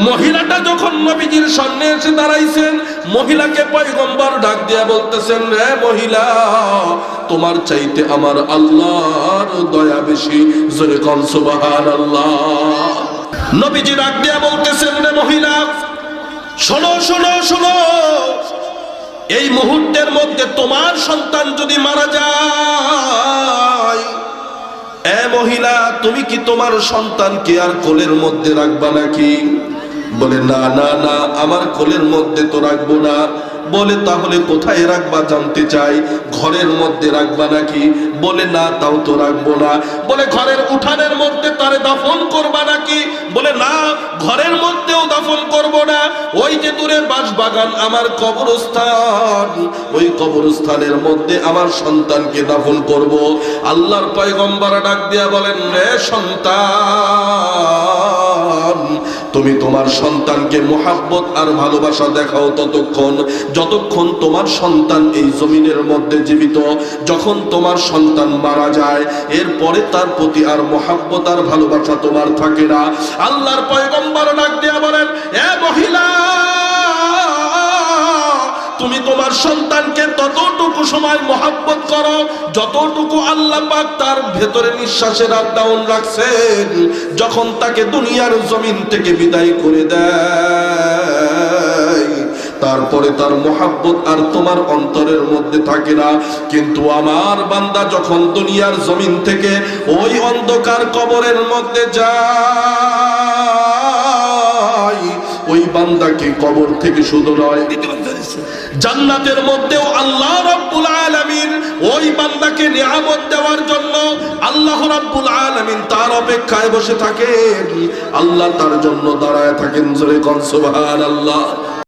মহিলাটা যখন নবীজির সামনে এসে দাঁড়াইছেন, মহিলাকে পয়গম্বর ডাক দিয়া বলতেছেন, রে মহিলা, তোমার চাইতে আমার আল্লাহর দয়া বেশি। জোরে কোন সুবহানাল্লাহ। নবীজি ডাক দিয়া বলতেছেন, রে মহিলা, শোনো শোনো শোনো, এই মুহূর্তের মধ্যে তোমার সন্তান যদি মারা যায়, এ মহিলা, তুমি কি তোমার সন্তানকে আর কোলের মধ্যে রাখবা নাকি? বলে, না না না, আমার কোলের মধ্যে তো রাখবো না। বলে, তাহলে কোথায় রাখবা জানতে চাই। ঘরের মধ্যে রাখবা নাকি? বলে, না, তাও তো রাখবো না। বলে, ঘরের উঠানের মধ্যে তারে দাফন করবা নাকি? বলে, না, ঘরের মধ্যেও দাফন করব না। ওই যে দূরে বাঁশবাগান আমার কবরস্থান, ওই কবরস্থানের মধ্যে আমার সন্তানকে দাফন করব। আল্লাহর পয়গম্বর ডাক দিয়া বলেন, রে সন্তান, তুমি তোমার সন্তানকে মুহাব্বত আর ভালোবাসা দেখাও ততক্ষণ যতক্ষণ তোমার সন্তান এই জমিনের মধ্যে জীবিত। যখন তোমার সন্তান মারা যায়, এরপরে তার প্রতি আর মুহাব্বত আর ভালোবাসা তোমার থাকে না। আল্লাহর পয়গম্বর ডাক দিয়া বলেন, এ মহিলা, তুমি তোমার সন্তানকে ততটুকু সময় মুহাব্বত করো যতটুকু আল্লাহ পাক তার ভেতরে নিঃশ্বাসের আপ-ডাউন রাখছেন। যখন তাকে দুনিয়ার জমিন থেকে বিদায় করে দেয়, তারপরে তার মুহাব্বত আর তোমার অন্তরের মধ্যে থাকে না। কিন্তু আমার বান্দা যখন দুনিয়ার জমিন থেকে ওই অন্ধকার কবরের মধ্যে যায়, ওই বান্দাকে কবর থেকে শুধু নয়, জান্নাতের মধ্যেও আল্লাহ রাব্বুল আলামিন ওই বান্দাকে নিয়ামত দেওয়ার জন্য আল্লাহ রাব্বুল আলামিন তার অপেক্ষায় বসে থাকেন। আল্লাহ তার জন্য দাঁড়ায় থাকেন। জোরে কোন সুবহানাল্লাহ।